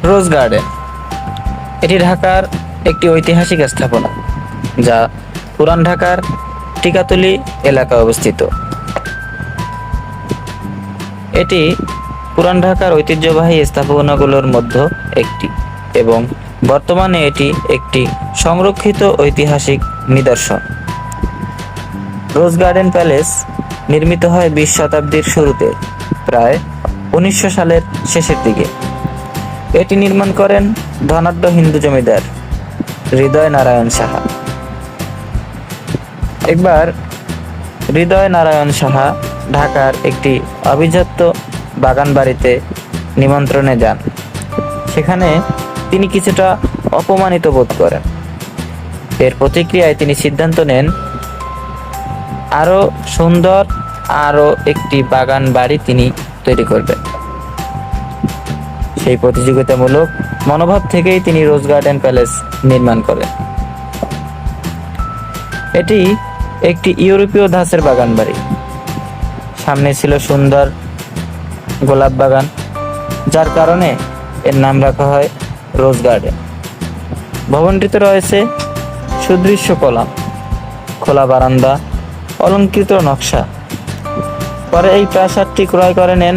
রোজ garden এটি ঢাকার একটি ঐতিহাসিক স্থাপনা যা পুরান ঢাকার টিকাতলী এলাকায় অবস্থিত। এটি পুরান ঢাকার ঐতিহ্যবাহী স্থাপনাগুলোর মধ্যে একটি এবং বর্তমানে এটি একটি সংরক্ষিত ঐতিহাসিক নিদর্শন। রোজ গার্ডেন প্যালেস নির্মিত হয় 20 শতাব্দীর শুরুতে, প্রায় 1900 সালের শেষের দিকে। এটি নির্মাণ করেন ধনাঢ্য হিন্দু জমিদার হৃদয় নারায়ণ সাহা। একবার হৃদয় নারায়ণ সাহা ঢাকার একটি অভিজাত বাগান বাড়িতে নিমন্ত্রণে যান। সেখানে তিনি কিছুটা অপমানিত বোধ করেন। এর প্রতিক্রিয়ায় তিনি সিদ্ধান্ত নেন আরো সুন্দর আরো একটি বাগান বাড়ি তিনি তৈরি করবেন। সেই প্রতিযোগিতামূলক মনোভাব থেকেই তিনি রোজ গার্ডেন প্যালেস নির্মাণ করেন। এটি একটি ইউরোপীয় ধাঁচের বাগান বাড়ি। সামনে ছিল সুন্দর গোলাপ বাগান, যার কারণে এর নাম রাখা হয় রোজ গার্ডেন। ভবনটিতে রয়েছে সুদৃশ্য কলাম, খোলা বারান্দা, অলংকৃত নকশা। পরে এই প্রাসাদটি ক্রয় করে নেন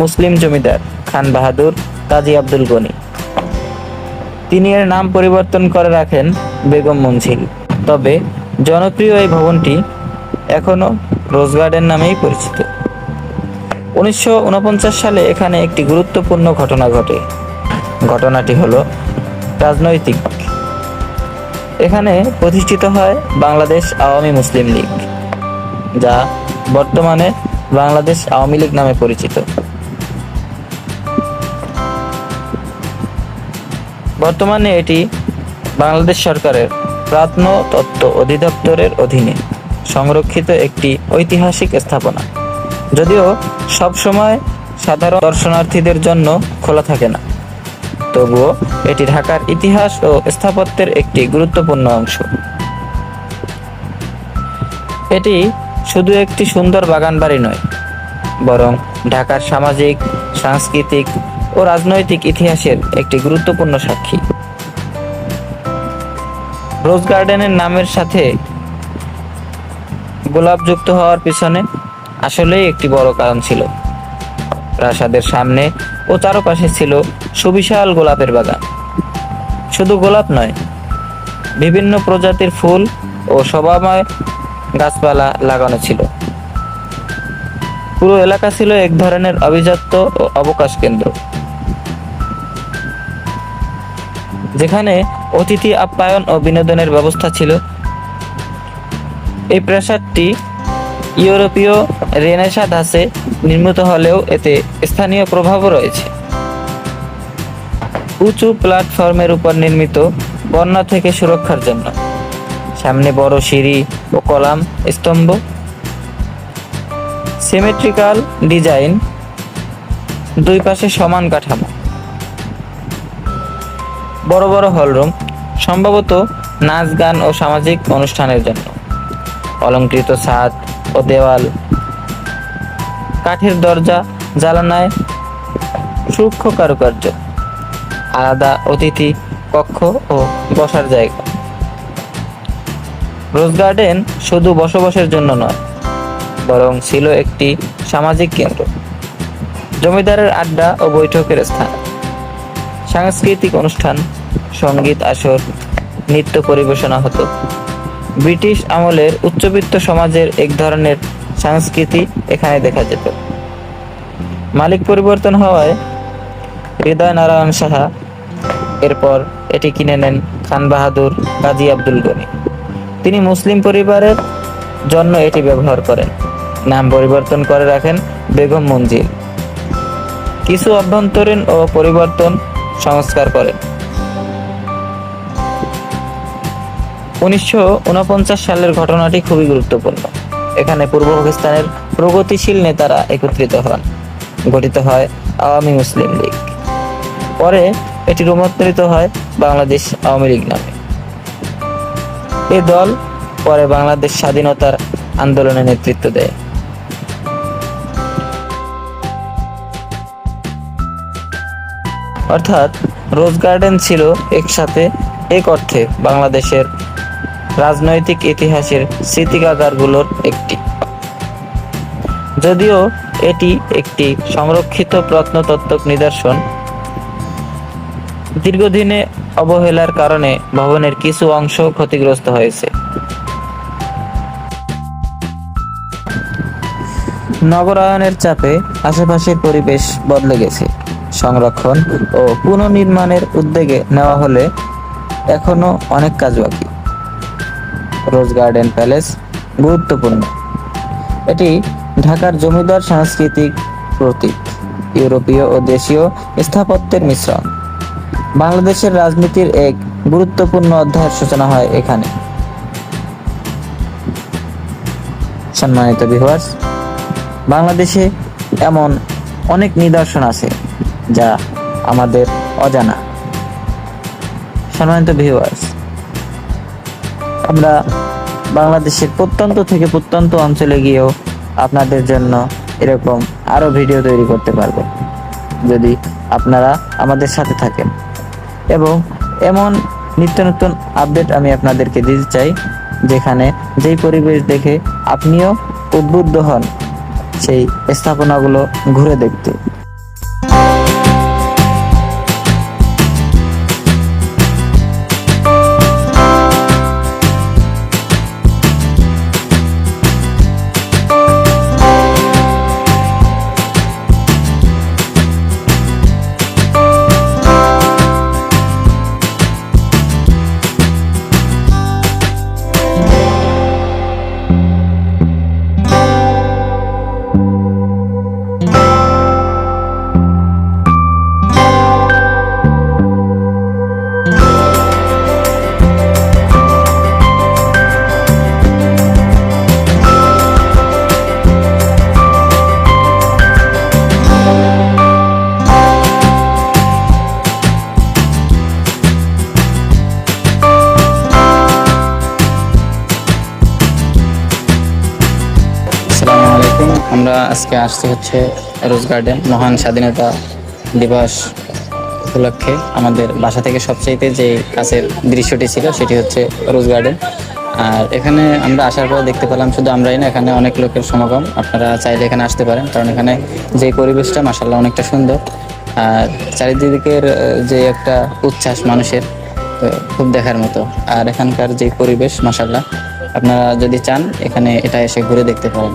মুসলিম জমিদার খান বাহাদুর কাজী আব্দুল গনি। তিনি এর নাম পরিবর্তন করে রাখেন বেগম মঞ্জিল। তবে জনপ্রিয় এই ভবনটি এখনো রোজ গার্ডেন নামেই পরিচিত। 1949 সালে এখানে একটি গুরুত্বপূর্ণ ঘটনা ঘটে। ঘটনাটি হলো রাজনৈতিক। এখানে প্রতিষ্ঠিত হয় বাংলাদেশ আওয়ামী মুসলিম লীগ, যা বর্তমানে বাংলাদেশ আওয়ামী লীগ নামে পরিচিত। বর্তমানে এটি বাংলাদেশ সরকারের প্রত্নতত্ত্ব অধিদপ্তরের অধীনে সংরক্ষিত একটি ঐতিহাসিক স্থাপনা। যদিও সবসময় সাধারণ দর্শনার্থীদের জন্য খোলা থাকে না, তবুও এটি ঢাকার ইতিহাস ও স্থাপত্যের একটি গুরুত্বপূর্ণ অংশ। এটি শুধু একটি সুন্দর বাগান বাড়ি নয়, বরং ঢাকার সামাজিক, সাংস্কৃতিক ও রাজনৈতিক ইতিহাসের একটি গুরুত্বপূর্ণ সাক্ষী। রোজ গার্ডেনের নামের সাথে গোলাপ যুক্ত হওয়ার পিছনে আসলেই একটি বড় কারণ ছিল। প্রাসাদের সামনে ও চারপাশে ছিল সুবিশাল গোলাপের বাগান। শুধু গোলাপ নয়, বিভিন্ন প্রজাতির ফুল ও শোভাময় গাছপালা লাগানো ছিল। পুরো এলাকা ছিল এক ধরনের অভিজাত্য ও অবকাশ কেন্দ্র, যেখানে অতিথি আপ্যায়ন ও বিনোদনের ব্যবস্থা ছিল। এই প্রাসাদটি ইউরোপীয় রেনেসাঁ ধাঁচে নির্মিত হলেও এতে স্থানীয় প্রভাবও রয়েছে। উঁচু প্ল্যাটফর্মের উপর নির্মিত, বন্যা থেকে সুরক্ষার জন্য। সামনে বড় সিঁড়ি ও কলাম স্তম্ভ, সিমেট্রিক্যাল ডিজাইন, দুই পাশে সমান কাঠামো, বড় বড় হলরুম, সম্ভবত নাচ গান ও সামাজিক অনুষ্ঠানের জন্য। অলংকৃত ছাদ ও দেওয়াল, কাঠের দরজা, জানালায় সূক্ষ্ম কারুকার্য, আলাদা অতিথি কক্ষ ও বসার জায়গা। রোজ গার্ডেন শুধু বসবাসের জন্য নয়, বরং ছিল একটি সামাজিক কেন্দ্র, জমিদারের আড্ডা ও বৈঠকের স্থান, সাংস্কৃতিক অনুষ্ঠান, সঙ্গীত আসর, নৃত্য পরিবেশনা হতো। ব্রিটিশ আমলের উচ্চবিত্ত সমাজের এক ধরনের সংস্কৃতি এখানে দেখা যেত। মালিক পরিবর্তন হওয়ায় হৃদয় নারায়ণ সাহা এরপর এটি কিনে নেন খান বাহাদুর কাজী আব্দুল গনি। তিনি মুসলিম পরিবারের জন্য এটি ব্যবহার করেন। নাম পরিবর্তন করে রাখেন বেগম মঞ্জিল। কিছু অভ্যন্তরীণ ও পরিবর্তন সংস্কার করেন। 1949 সালের ঘটনাটি খুবই গুরুত্বপূর্ণ। এখানে পূর্ব পাকিস্তানের প্রগতিশীল নেতারা একত্রিত হন, গঠিত হয় আওয়ামী মুসলিম লীগ। পরে এটি রূপান্তরিত হয় বাংলাদেশ আওয়ামী লীগ নামে। এই দল পরে বাংলাদেশ স্বাধীনতার আন্দোলনে নেতৃত্ব দেয়। অর্থাৎ রোজ গার্ডেন ছিল একসাথে এক অর্থে বাংলাদেশের রাজনৈতিক ইতিহাসের স্মৃতিকাগারগুলোর একটি। যদিও এটি একটি সংরক্ষিত প্রত্নতত্ত্ব নিদর্শন, দীর্ঘদিনে অবহেলার কারণে ভবনের কিছু অংশ ক্ষতিগ্রস্ত হয়েছে। নগরায়নের চাপে আশেপাশের পরিবেশ বদলে গেছে। সংরক্ষণ ও পুনর্নির্মাণের উদ্যোগে নেওয়া হলে এখনো অনেক কাজ বাকি। রোজ গার্ডেন প্যালেস গুরুত্বপূর্ণ। এটি ঢাকার জমিদার সাংস্কৃতিক প্রতীক, ইউরোপীয় ও দেশীয় স্থাপত্যের মিশ্রণ। বাংলাদেশের রাজনীতির এক গুরুত্বপূর্ণ অধ্যায়ের সূচনা হয় এখানে। সম্মানিত ভিউয়ার্স, বাংলাদেশে এমন অনেক নিদর্শন আছে যা আমাদের অজানা। সম্মানিত ভিউয়ার্স, আমরা বাংলাদেশের প্রত্যন্ত থেকে প্রত্যন্ত অঞ্চলে গিয়েও আপনাদের জন্য এরকম আরো ভিডিও তৈরি করতে পারবো, যদি আপনারা আমাদের সাথে থাকেন। এবং এমন নিত্য নতুন আপডেট আমি আপনাদেরকে দিতে চাই, যেখানে যেই পরিবেশ দেখে আপনিও উদ্বুদ্ধ হন সেই স্থাপনাগুলো ঘুরে দেখতে। আসসালামু আলাইকুম। আমরা আজকে আসছি হচ্ছে রোজ গার্ডেন। মহান স্বাধীনতা দিবস উপলক্ষে আমাদের বাসা থেকে সবচাইতে যে কাছের দৃশ্যটি ছিল সেটি হচ্ছে রোজ গার্ডেন। আর এখানে আমরা আসার পর দেখতে পেলাম শুধু আমরাই না, এখানে অনেক লোকের সমাগম। আপনারা চাইলে এখানে আসতে পারেন, কারণ এখানে যে পরিবেশটা মাশাআল্লাহ অনেকটা সুন্দর। আর চারিদিকের যে একটা উচ্ছ্বাস মানুষের, খুব দেখার মতো। আর এখানকার যে পরিবেশ মাশাআল্লাহ, আপনারা যদি চান এখানে এটা এসে ঘুরে দেখতে পারেন।